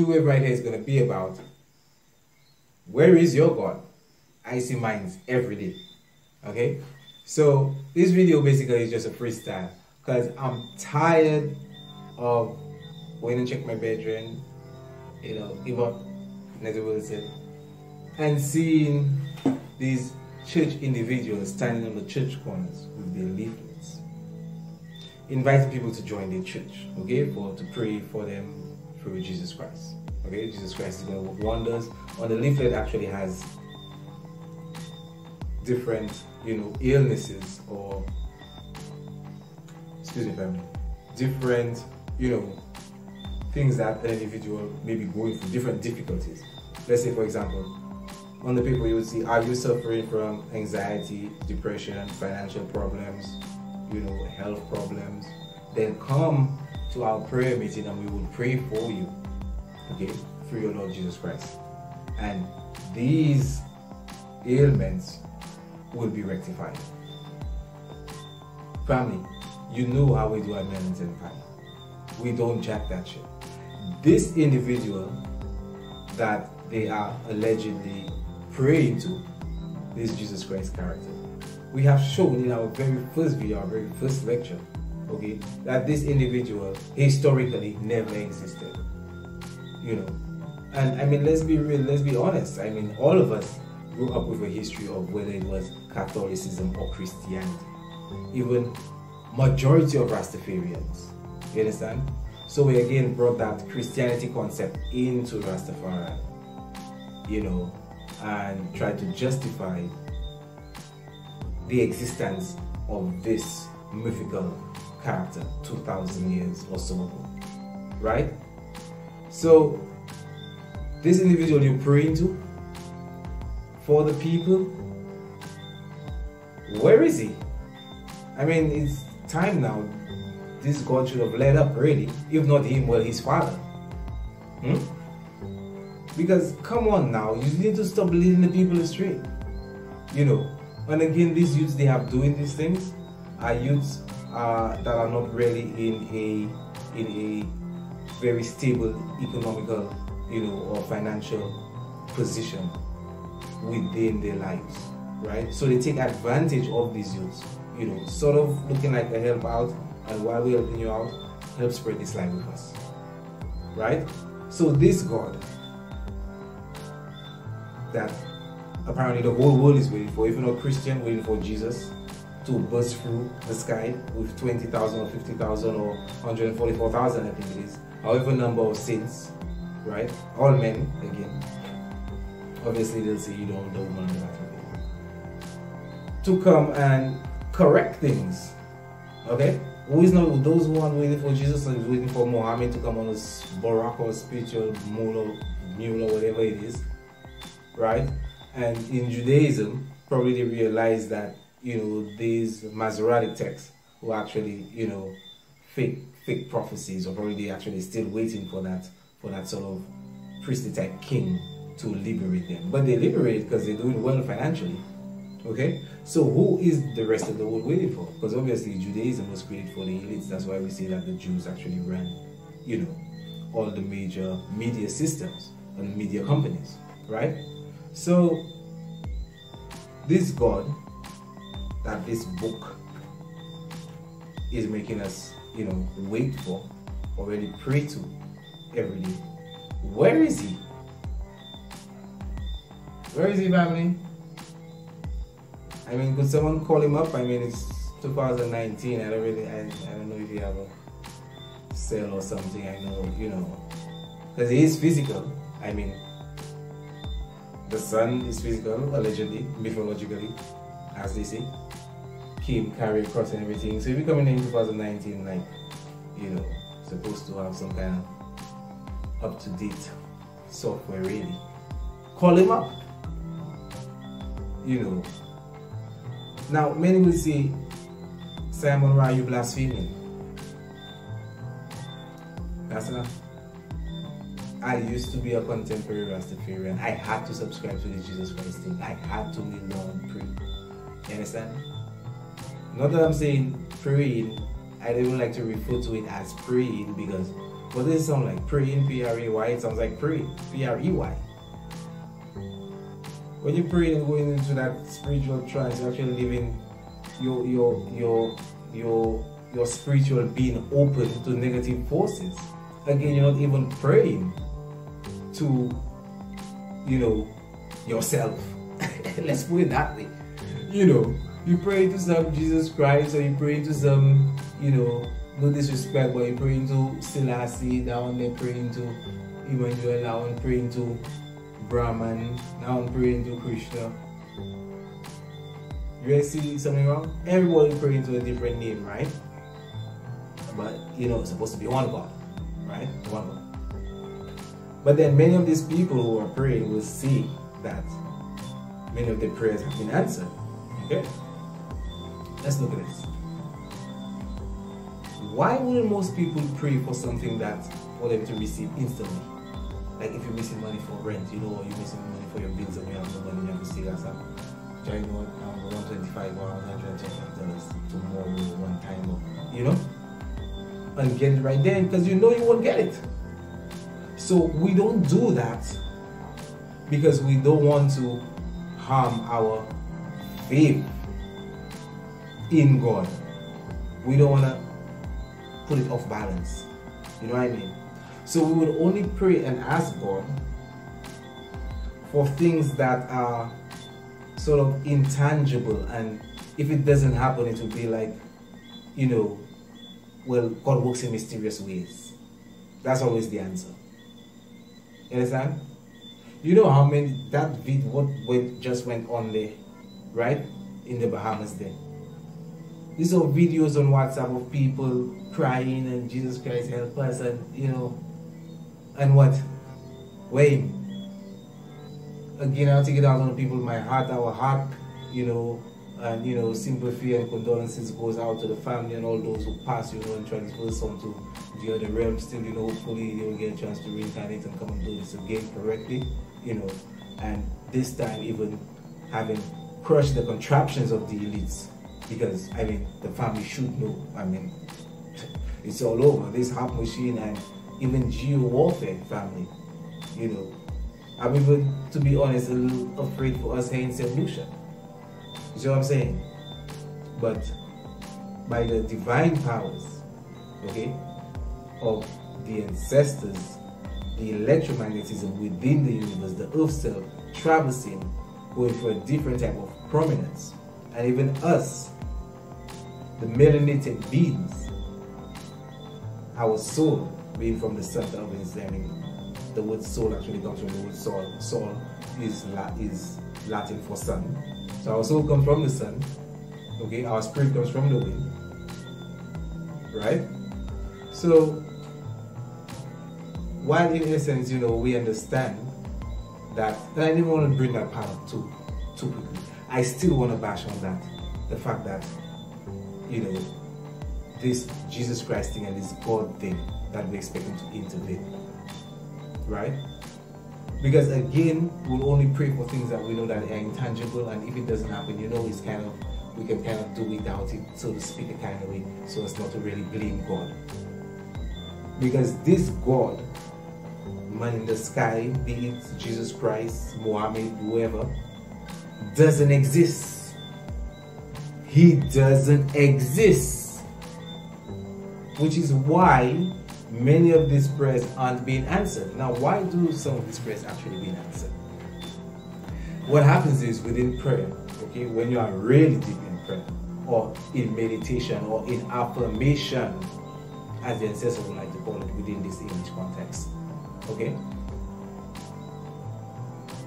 wave right here is going to be about, where is your God? I see mine every day. Okay, so this video basically is just a freestyle because I'm tired of going and check my bedroom, give up, and seeing these church individuals standing on the church corners with their leaflets, inviting people to join their church, okay, to pray for them through Jesus Christ. Okay, Jesus Christ is going to work wonders. On the leaflet actually has different, illnesses, or family, different, things that an individual may be going through, different difficulties. Let's say, for example, on the paper you would see, are you suffering from anxiety, depression, financial problems, health problems? Then come to our prayer meeting and we will pray for you, okay, through your Lord Jesus Christ. And these ailments will be rectified. Family, you know how we do our melons and pie. We don't jack that shit. This individual that they are allegedly praying to, this Jesus Christ character, we have shown in our very first video, our very first lecture, okay, that this individual historically never existed. And I mean, let's be real, let's be honest. I mean, all of us grew up with a history of whether it was Catholicism or Christianity. Even majority of Rastafarians, you understand? So we again brought that Christianity concept into Rastafari, and tried to justify the existence of this mythical character 2,000 years or so ago, right? So this individual you're praying to, for the people, where is he? I mean, it's time now. This God should have let up already. If not him, well, his father. Because come on now, you need to stop leading the people astray. And again, these youths they have doing these things are youths that are not really in a very stable economical, or financial position within their lives, right? So they take advantage of these youths, sort of looking like a help out, and while we're helping you out, help spread this light with us, right? So this God that apparently the whole world is waiting for, if you're not Christian, waiting for Jesus to burst through the sky with 20,000 or 50,000 or 144,000, I think it is, however number of saints, right? All men, again. Obviously they'll say you don't know the woman to come and correct things, okay? Who is not those who are waiting for Jesus and waiting for Muhammad to come on his Barak or spiritual mule or whatever it is, right? And in Judaism, probably they realized that, these Masoretic texts were actually, fake prophecies, or probably they actually still waiting for that sort of priestly type king to liberate them. But they liberate because they're doing well financially. Okay? So who is the rest of the world waiting for? Because obviously Judaism was created for the elites. That's why we say that the Jews actually ran, all the major media systems and media companies, right? So this God that this book is making us, wait for, already pray to every day. Where is he? Where is he, family? I mean, could someone call him up? I mean, it's 2019. I don't know if you have a cell or something. I know, because he is physical. I mean, the sun is physical, allegedly, mythologically, as they say. Came, carry across and everything. So if you're coming in 2019, like, supposed to have some kind of up-to-date software, really, call him up. Now, many will say, Simon, why are you blaspheming? That's enough. I used to be a contemporary Rastafarian. I had to subscribe to the Jesus Christ thing. I had to kneel down and pray. You understand? Not that I'm saying praying. I don't even like to refer to it as praying because But this sounds like praying, P-R-A-Y. It sounds like pray, P-R-E-Y. When you pray and going into that spiritual trance, you're actually living your spiritual being open to negative forces. Again, you're not even praying to, yourself. Let's put it that way. You pray to some Jesus Christ, or you pray to some, no disrespect, but you're praying to Selassie, down there praying to Emmanuel, now I'm praying to Brahman, now I'm praying to Krishna. You guys see something wrong? Everybody praying to a different name, right? But it's supposed to be one God, right? One God. But then many of these people who are praying will see that many of their prayers have been answered. Okay? Let's look at this. Why wouldn't most people pray for something that for them to receive instantly? Like if you're missing money for rent, or you're missing money for your bills and you have no money, you have to say that's $125 or $125 tomorrow one time, and get it right then, because you won't get it. So we don't do that because we don't want to harm our faith in God. We don't want to put it off balance. You know what I mean? So we would only pray and ask God for things that are sort of intangible, and if it doesn't happen, it will be like, well, God works in mysterious ways. That's always the answer. You understand? You know how many, that video, what just went on there, right? In the Bahamas there. These are videos on WhatsApp of people crying and Jesus Christ help us, and and what? Wait. Again, I'll take it out on the people in my heart, our heart, and sympathy and condolences goes out to the family and all those who pass, and transfer some to the other realm. Still, hopefully they'll get a chance to reincarnate and come and do this again correctly, and this time even having crushed the contraptions of the elites, because the family should know. It's all over. This harp machine and even geo-warfare family, I'm even, to be honest, a little afraid for us here in St. Lucia. You see what I'm saying? But by the divine powers, of the ancestors, the electromagnetism within the universe, the earth self traversing, going for a different type of prominence, and even us, the melanated beings, our soul being from the center of his, the word soul actually comes from the word soul. Soul is Latin for sun. So our soul comes from the sun. Our spirit comes from the wind. Right? So while in essence, we understand that, and I didn't want to bring that part up too quickly. I still want to bash on that. The fact that, this Jesus Christ thing and this God thing that we expect him to intervene. Right? Because again, we'll only pray for things that we know that are intangible, and if it doesn't happen, it's we can kind of do without it, so to speak, a kind of way, so as not to really blame God. Because this God, man in the sky, be it Jesus Christ, Muhammad, whoever, doesn't exist. He doesn't exist. Which is why many of these prayers aren't being answered. Now, why do some of these prayers actually being answered? What happens is within prayer, when you are really deep in prayer, or in meditation, or in affirmation, as the ancestors would like to call it within this English context,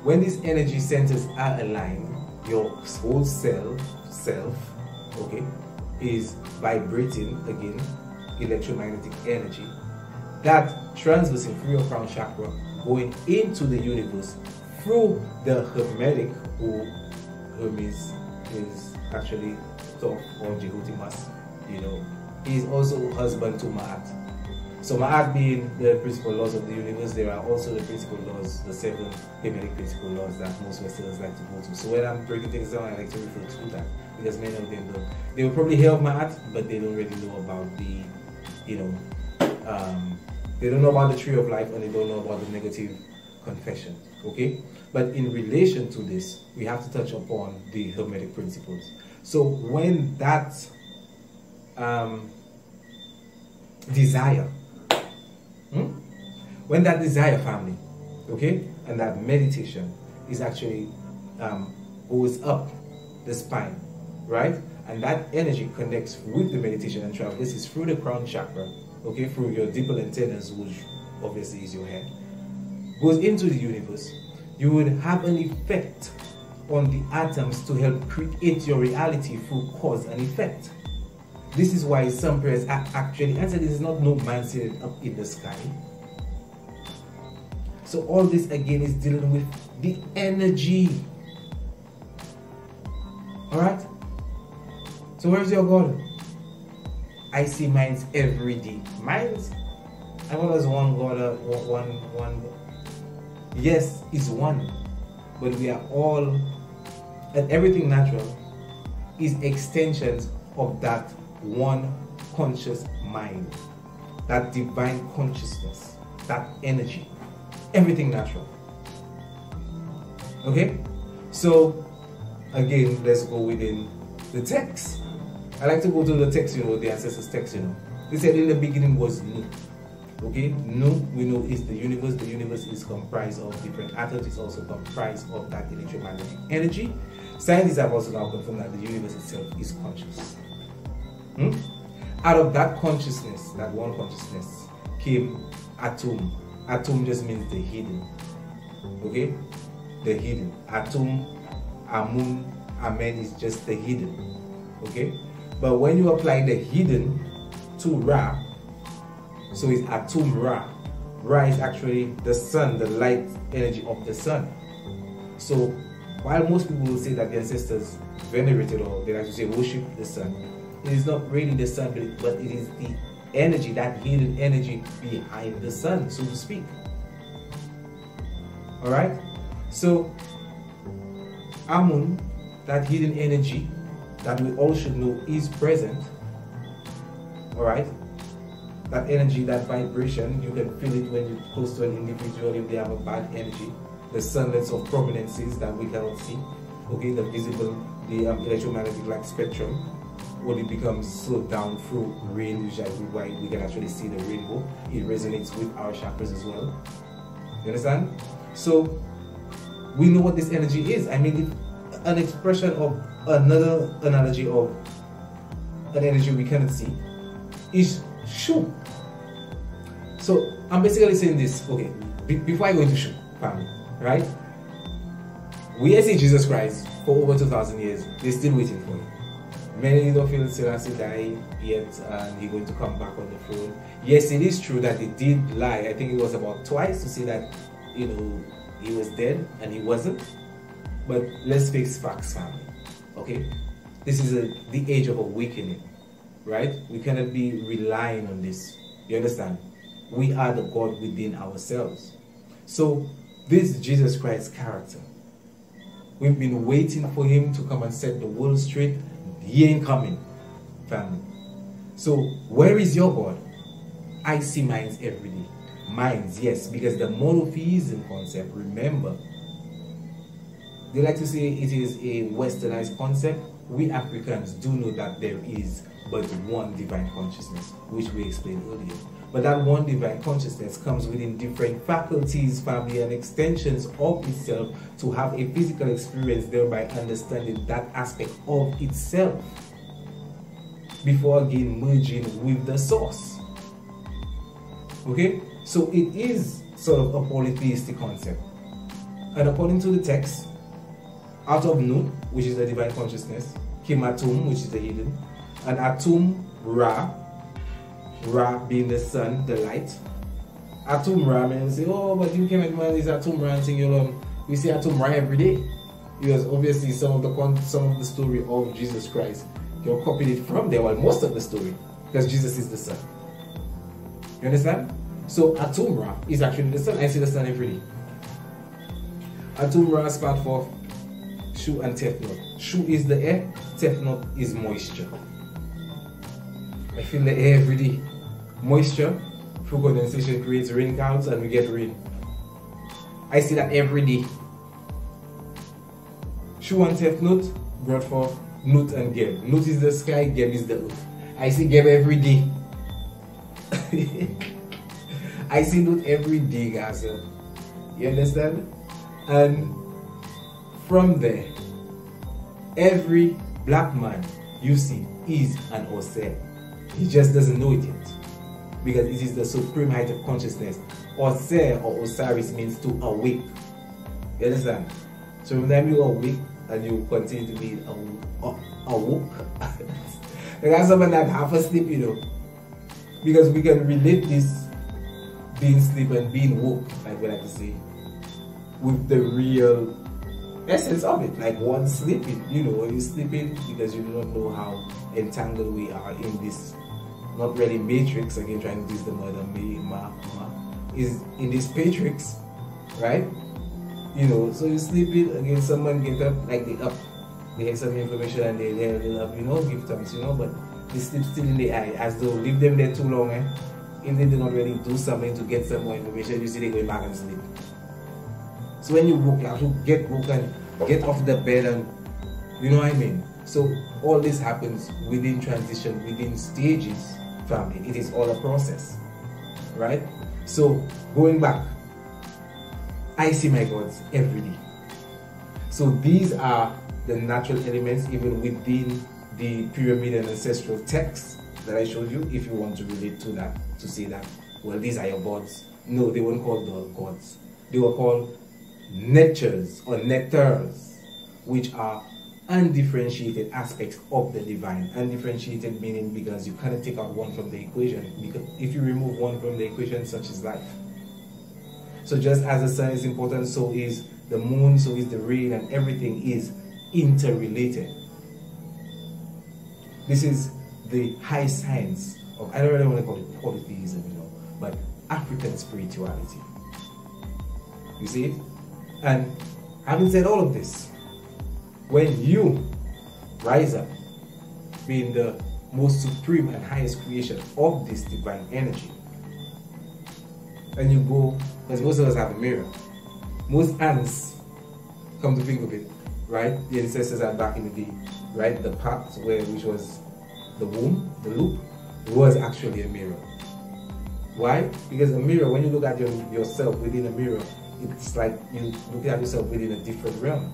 when these energy centers are aligned, your whole self, is vibrating again, electromagnetic energy, that transversing through your crown chakra, going into the universe through the Hermetic, who Hermes is actually Thoth or Jehotimas, he is also husband to Ma'at. So Ma'at being the principal laws of the universe, there are also the principal laws, the 7 Hermetic principal laws that most Westerners like to go to. So when I'm breaking things down, I like to refer to that, because many of them don't. They will probably hear of Ma'at, but they don't really know about the, They don't know about the tree of life, and they don't know about the negative confession. Okay? But in relation to this, we have to touch upon the Hermetic principles. So when that desire, family, okay, and that meditation is actually goes up the spine, right? And that energy connects with the meditation and travel. This is through the crown chakra, okay, through your deeper antennas, which obviously is your head, goes into the universe. You would have an effect on the atoms to help create your reality through cause and effect. This is why some prayers are actually answered. This is not no man sitting up in the sky. So all this again is dealing with the energy. Alright? So where's your God? I see minds every day. Minds? I thought there's one God, one. Yes, it's one. But we are all, and everything natural is extensions of that one conscious mind. That divine consciousness. That energy. Everything natural. Okay? So, again, let's go within the text. I like to go to the text, the ancestors' text, They said in the beginning was Nu. Okay? Nu, we know, is the universe. The universe is comprised of different atoms. It's also comprised of that electromagnetic energy. Scientists have also now confirmed that the universe itself is conscious. Out of that consciousness, that one consciousness, came Atum. Atum just means the hidden. Okay? The hidden. Atum, Amun, Amen is just the hidden. Okay? But when you apply the hidden to Ra, so it's Atum Ra. Ra is actually the sun, the light energy of the sun. So while most people will say that the ancestors venerated, or they like to say worship the sun, it is not really the sun, but it is the energy, that hidden energy behind the sun, so to speak. Alright? So Amun, that hidden energy that we all should know is present. Alright? That energy, that vibration, you can feel it when you're close to an individual if they have a bad energy. The sunlets of prominences that we cannot see. Okay, the visible, the electromagnetic light spectrum, when it becomes slowed down through rain, which is why we can actually see the rainbow. It resonates with our chakras as well. You understand? So we know what this energy is. I mean, an expression of another analogy of an energy we cannot see is Shu. So I'm basically saying this, okay, before I go into Shu, family, right? We see Jesus Christ for over 2,000 years. They're still waiting for him. Many don't feel Selassie died yet, and he's going to come back on the throne. Yes, it is true that they did lie. I think it was about twice to say that, he was dead and he wasn't. But let's face facts, family. Okay? This is the age of awakening, right? We cannot be relying on this. You understand? We are the God within ourselves. So, this Jesus Christ character, we've been waiting for him to come and set the world straight. He ain't coming, family. So, where is your God? I see minds every day. Minds, yes, because the monotheism concept, remember, they like to say it is a westernized concept. We Africans do know that there is but one divine consciousness, which we explained earlier. But that one divine consciousness comes within different faculties, family, and extensions of itself to have a physical experience, thereby understanding that aspect of itself before again merging with the source. Okay? So it is sort of a polytheistic concept. And according to the text, out of Nu, which is the divine consciousness, came Atum, which is the hidden, and Atum Ra, Ra being the sun, the light. Atum Ra, and you say, oh, but you came at man is Atum Ra and sing along. We see Atum Ra every day. Because obviously some of the story of Jesus Christ, you copied it from there, well, most of the story, because Jesus is the sun. You understand? So Atum Ra is actually the sun. I see the sun every day. Atum Ra stands for Shu and Tefnut. Shu is the air, Tefnut is moisture. I feel the air every day. Moisture, through condensation creates rain clouds and we get rain. I see that every day. Shoe and Tef note brought forth Nut and Geb. Nut is the sky, Geb is the earth. I see Geb every day. I see Nut every day, guys. You understand? And from there, every black man you see is an Osir. He just doesn't know it yet. Because it is the supreme height of consciousness. Osir or Osiris means to awake. You understand? So from the time you awake and you continue to be awoke, that's someone that half asleep, you know. Because we can relate this being asleep and being woke, like we like to say, with the real essence of it. Like one sleeping, you know, you're sleeping because you do not know how entangled we are in this, not really matrix, again trying to use the word is in this matrix, right? You know, so you're sleeping, again someone get up, like they up, they get some information and they're up, you know, give thanks, you know, but they sleep still in the eye, as though leave them there too long, if they do not really do something to get some more information, you see they going back and sleep. So when you woke, you have to get woken, get off the bed, and you know what I mean? So all this happens within transition, within stages, family. It is all a process, right? So going back, I see my gods every day. So these are the natural elements even within the pyramid and ancestral texts that I showed you, if you want to relate to that, to say that, well, these are your gods. No, they weren't called the gods. They were called natures or nectars, which are undifferentiated aspects of the divine. Undifferentiated meaning because you cannot take out one from the equation, because if you remove one from the equation, such is life. So just as the sun is important, so is the moon, so is the rain, and everything is interrelated. This is the high science of, I don't really want to call it polytheism, you know, but African spirituality. You see it? And having said all of this, when you rise up, being the most supreme and highest creation of this divine energy, and you go, because most of us have a mirror. Most ants, come to think of it, right? The ancestors are back in the day, right? The part which was the womb, the loop, was actually a mirror. Why? Because a mirror, when you look at yourself within a mirror, it's like you look at yourself within a different realm.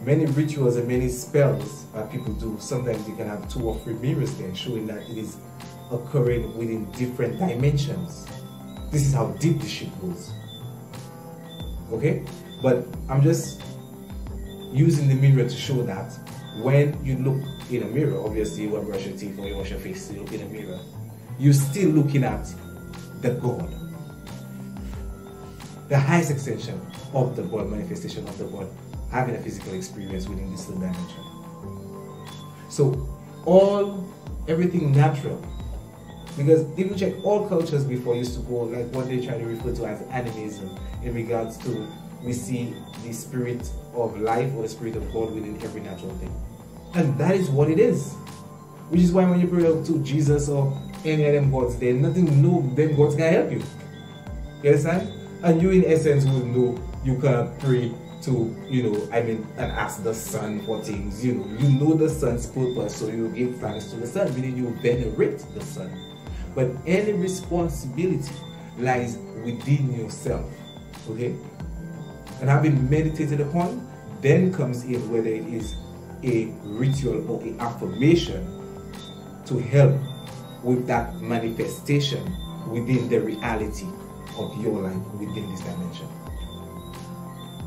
Many rituals and many spells that people do, sometimes you can have 2 or 3 mirrors there, showing that it is occurring within different dimensions. This is how deep this shit goes. Okay? But I'm just using the mirror to show that when you look in a mirror, obviously you want to brush your teeth or you wash your face to look in a mirror, you're still looking at the God. The highest extension of the God, manifestation of the God, having a physical experience within this dimension. So everything natural. Because if you check, all cultures before used to go like what they try to refer to as animism, in regards to we see the spirit of life or the spirit of God within every natural thing. And that is what it is. Which is why when you pray to Jesus or any of them gods, there's nothing no them gods can help you. You understand? And you in essence will know you can pray to, you know, and ask the sun for things. You know the sun's purpose, so you give thanks to the sun, meaning you venerate the sun. But any responsibility lies within yourself, okay? And having meditated upon, then comes in whether it is a ritual or an affirmation to help with that manifestation within the reality of your life within this dimension.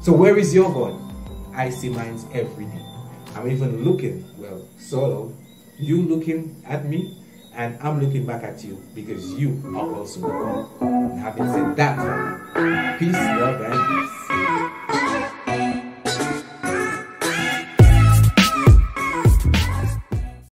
So where is your God? I see mine every day. I'm even looking, well, sort of, you looking at me, and I'm looking back at you because you are also the God. And having said that, peace, love, and peace.